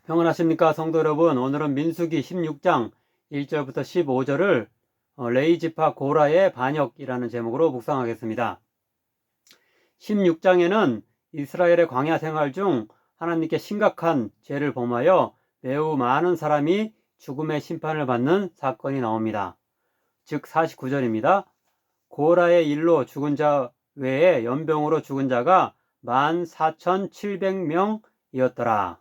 평안하십니까 성도 여러분. 오늘은 민수기 16장 1절부터 15절을 레이지파 고라의 반역이라는 제목으로 묵상하겠습니다. 16장에는 이스라엘의 광야 생활 중 하나님께 심각한 죄를 범하여 매우 많은 사람이 죽음의 심판을 받는 사건이 나옵니다. 즉 49절입니다. 고라의 일로 죽은 자 외에 연병으로 죽은 자가 14,700명이었더라.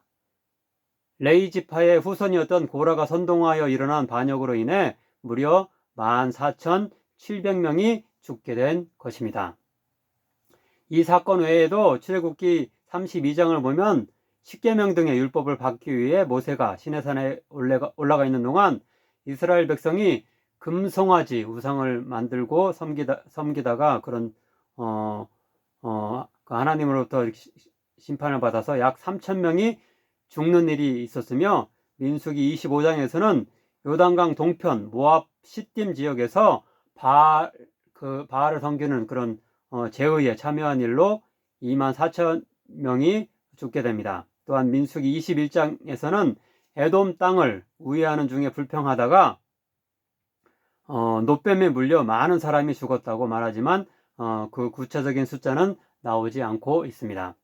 레이지파의 후손이었던 고라가 선동하여 일어난 반역으로 인해 무려 14,700명이 죽게 된 것입니다. 이 사건 외에도 출애굽기 32장을 보면 십계명 등의 율법을 받기 위해 모세가 시내산에 올라가 있는 동안 이스라엘 백성이 금송아지 우상을 만들고 섬기다가 그런 하나님으로부터 심판을 받아서 약 3,000명이 죽는 일이 있었으며, 민수기 25장에서는 요단강 동편 모압 시딤 지역에서 바알을 섬기는 그런 제의에 참여한 일로 24,000명이 죽게 됩니다. 또한 민수기 21장에서는 에돔 땅을 우회하는 중에 불평하다가 노뱀에 물려 많은 사람이 죽었다고 말하지만 그 구체적인 숫자는 나오지 않고 있습니다.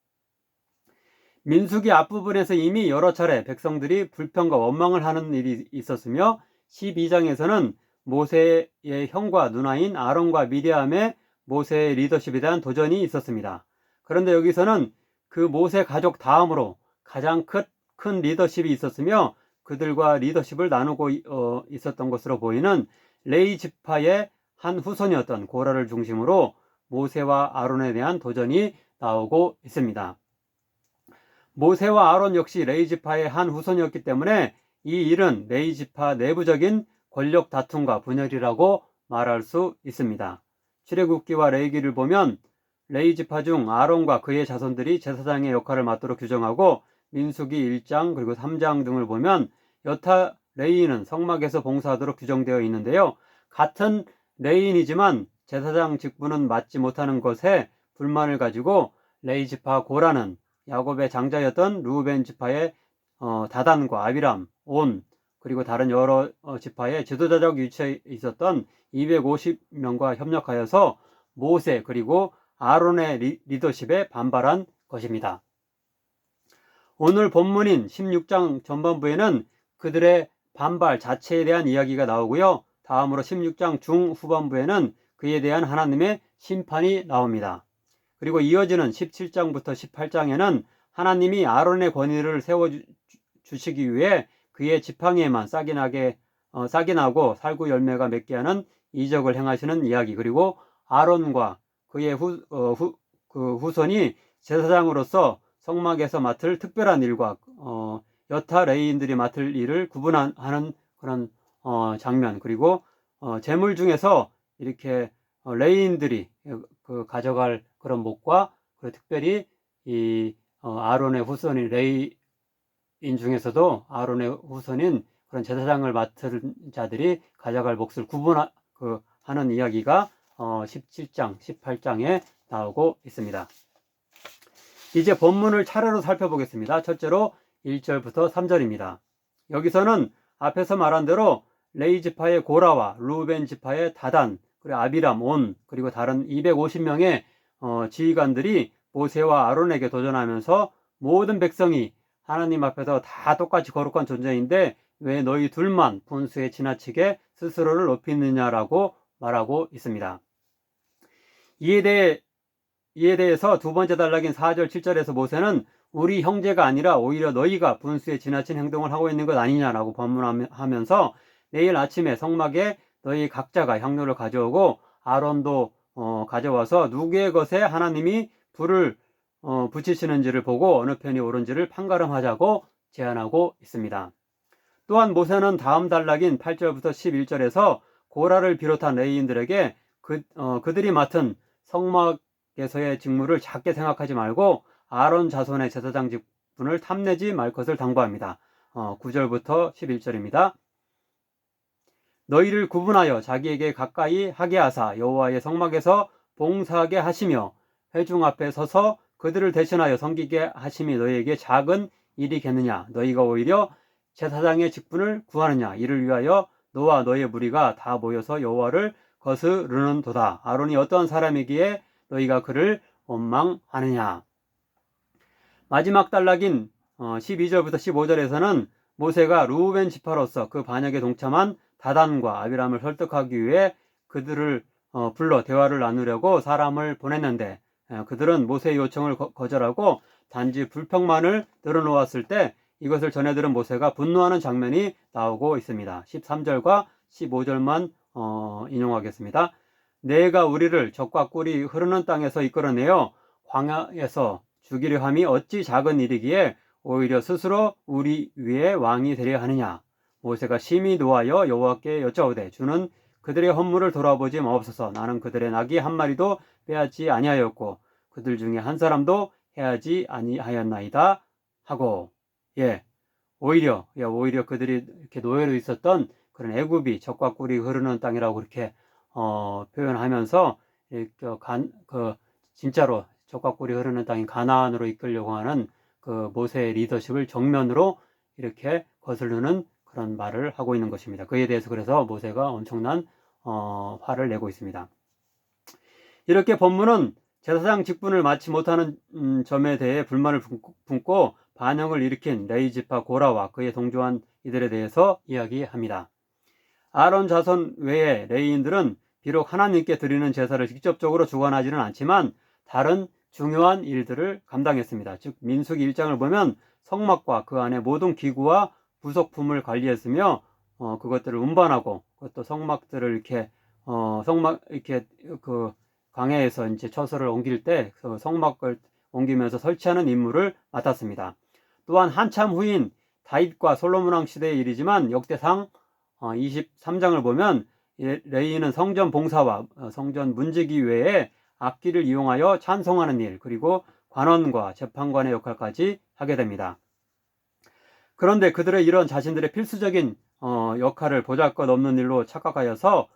민수기 앞부분에서 이미 여러 차례 백성들이 불평과 원망을 하는 일이 있었으며, 12장에서는 모세의 형과 누나인 아론과 미리암의 모세의 리더십에 대한 도전이 있었습니다. 그런데 여기서는 그 모세 가족 다음으로 가장 큰 리더십이 있었으며, 그들과 리더십을 나누고 있었던 것으로 보이는 레이 지파의 한 후손이었던 고라를 중심으로 모세와 아론에 대한 도전이 나오고 있습니다. 모세와 아론 역시 레이지파의 한 후손이었기 때문에 이 일은 레이지파 내부적인 권력 다툼과 분열이라고 말할 수 있습니다. 출애굽기와 레위기를 보면 레이지파 중 아론과 그의 자손들이 제사장의 역할을 맡도록 규정하고, 민수기 1장 그리고 3장 등을 보면 여타 레위인은 성막에서 봉사하도록 규정되어 있는데요. 같은 레위인이지만 제사장 직분은 맡지 못하는 것에 불만을 가지고 레이지파 고라는 야곱의 장자였던 르우벤 지파의 다단과 아비람, 온, 그리고 다른 여러 지파의 지도자적 위치에 있었던 250명과 협력하여서 모세 그리고 아론의 리더십에 반발한 것입니다. 오늘 본문인 16장 전반부에는 그들의 반발 자체에 대한 이야기가 나오고요. 다음으로 16장 중후반부에는 그에 대한 하나님의 심판이 나옵니다. 그리고 이어지는 17장부터 18장에는 하나님이 아론의 권위를 세워주시기 위해 그의 지팡이에만 싹이 나고 살구 열매가 맺게 하는 이적을 행하시는 이야기, 그리고 아론과 그의 후손이 제사장으로서 성막에서 맡을 특별한 일과 여타 레위인들이 맡을 일을 구분하는 그런 장면, 그리고 제물 중에서 이렇게 레위인들이 가져갈 그런 목과, 특별히 이 아론의 후손인 레위인 중에서도 아론의 후손인 그런 제사장을 맡은 자들이 가져갈 몫을 구분하는 이야기가 17장, 18장에 나오고 있습니다. 이제 본문을 차례로 살펴보겠습니다. 첫째로 1절부터 3절입니다. 여기서는 앞에서 말한 대로 레이지파의 고라와 르우벤 지파의 다단, 그리고 아비람, 온, 그리고 다른 250명의 지휘관들이 모세와 아론에게 도전하면서 모든 백성이 하나님 앞에서 다 똑같이 거룩한 존재인데 왜 너희 둘만 분수에 지나치게 스스로를 높이느냐라고 말하고 있습니다. 이에 대해서 두 번째 단락인 4절 7절에서 모세는 우리 형제가 아니라 오히려 너희가 분수에 지나친 행동을 하고 있는 것 아니냐라고 반문하면서 내일 아침에 성막에 너희 각자가 향료를 가져오고 아론도 가져와서 누구의 것에 하나님이 불을 붙이시는지를 보고 어느 편이 옳은지를 판가름하자고 제안하고 있습니다. 또한 모세는 다음 단락인 8절부터 11절에서 고라를 비롯한 레위인들에게 그들이 맡은 성막에서의 직무를 작게 생각하지 말고 아론 자손의 제사장 직분을 탐내지 말 것을 당부합니다. 9절부터 11절입니다. 너희를 구분하여 자기에게 가까이 하게 하사 여호와의 성막에서 봉사하게 하시며 회중 앞에 서서 그들을 대신하여 섬기게 하심이 너희에게 작은 일이겠느냐? 너희가 오히려 제사장의 직분을 구하느냐? 이를 위하여 너와 너의 무리가 다 모여서 여호와를 거스르는도다. 아론이 어떤 사람이기에 너희가 그를 원망하느냐? 마지막 단락인 12절부터 15절에서는 모세가 르우벤 지파로서 그 반역에 동참한 다단과 아비람을 설득하기 위해 그들을 불러 대화를 나누려고 사람을 보냈는데 그들은 모세의 요청을 거절하고 단지 불평만을 늘어놓았을 때 이것을 전해들은 모세가 분노하는 장면이 나오고 있습니다. 13절과 15절만 인용하겠습니다. 내가 우리를 적과 꿀이 흐르는 땅에서 이끌어내어 광야에서 죽이려 함이 어찌 작은 일이기에 오히려 스스로 우리 위에 왕이 되려 하느냐. 모세가 심히 노하여 여호와께 여짜오되 주는 그들의 헌물을 돌아보지 마옵소서. 나는 그들의 낙이 한 마리도 빼앗지 아니하였고 그들 중에 한 사람도 해하지 아니하였나이다 하고, 오히려 그들이 이렇게 노예로 있었던 그런 애굽이 적과 꿀이 흐르는 땅이라고 그렇게 표현하면서 진짜로 적과 꿀이 흐르는 땅인 가나안으로 이끌려고 하는 그 모세의 리더십을 정면으로 이렇게 거스르는 그런 말을 하고 있는 것입니다. 그에 대해서 그래서 모세가 엄청난 화를 내고 있습니다. 이렇게 본문은 제사장 직분을 마치 못하는 점에 대해 불만을 품고 반역을 일으킨 레위 지파 고라와 그의 동조한 이들에 대해서 이야기합니다. 아론 자손 외에 레위인들은 비록 하나님께 드리는 제사를 직접적으로 주관하지는 않지만 다른 중요한 일들을 감당했습니다. 즉 민수기 1장을 보면 성막과 그 안에 모든 기구와 부속품을 관리했으며 그것들을 운반하고 그것도 성막들을 이렇게 그 광야에서 이제 처소를 옮길 때 그 성막을 옮기면서 설치하는 임무를 맡았습니다. 또한 한참 후인 다윗과 솔로몬 왕 시대의 일이지만 역대상 23장을 보면 레위인은 성전 봉사와 성전 문지기 외에 악기를 이용하여 찬송하는 일, 그리고 관원과 재판관의 역할까지 하게 됩니다. 그런데 그들의 이런 자신들의 필수적인 역할을 보잘것없는 일로 착각하여서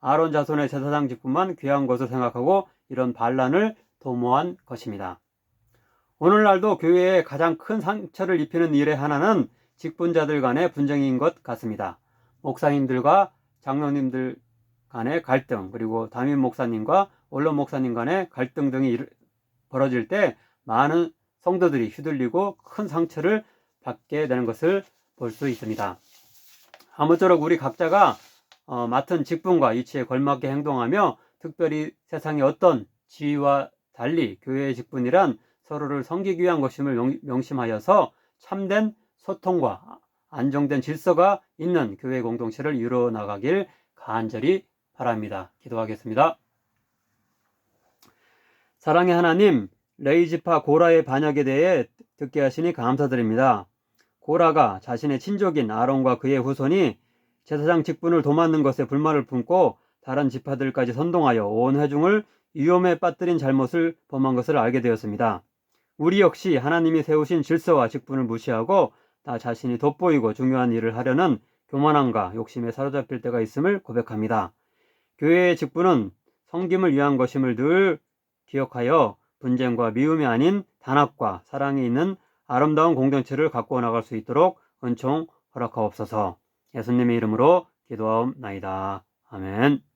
아론 자손의 제사장 직분만 귀한 것을 생각하고 이런 반란을 도모한 것입니다. 오늘날도 교회에 가장 큰 상처를 입히는 일의 하나는 직분자들 간의 분쟁인 것 같습니다. 목사님들과 장로님들 간의 갈등, 그리고 담임 목사님과 원로 목사님 간의 갈등 등이 벌어질 때 많은 성도들이 휘둘리고 큰 상처를 받게 되는 것을 볼 수 있습니다. 아무쪼록 우리 각자가 맡은 직분과 위치에 걸맞게 행동하며 특별히 세상의 어떤 지위와 달리 교회의 직분이란 서로를 섬기기 위한 것임을 명심하여서 참된 소통과 안정된 질서가 있는 교회 공동체를 이루어 나가길 간절히 바랍니다. 기도하겠습니다. 사랑의 하나님, 레위 지파 고라의 반역에 대해 듣게 하시니 감사드립니다. 고라가 자신의 친족인 아론과 그의 후손이 제사장 직분을 도맡는 것에 불만을 품고 다른 지파들까지 선동하여 온 회중을 위험에 빠뜨린 잘못을 범한 것을 알게 되었습니다. 우리 역시 하나님이 세우신 질서와 직분을 무시하고 나 자신이 돋보이고 중요한 일을 하려는 교만함과 욕심에 사로잡힐 때가 있음을 고백합니다. 교회의 직분은 섬김을 위한 것임을 늘 기억하여 분쟁과 미움이 아닌 단합과 사랑이 있는 아름다운 공동체를 갖고 나갈 수 있도록 은총 허락하옵소서. 예수님의 이름으로 기도하옵나이다. 아멘.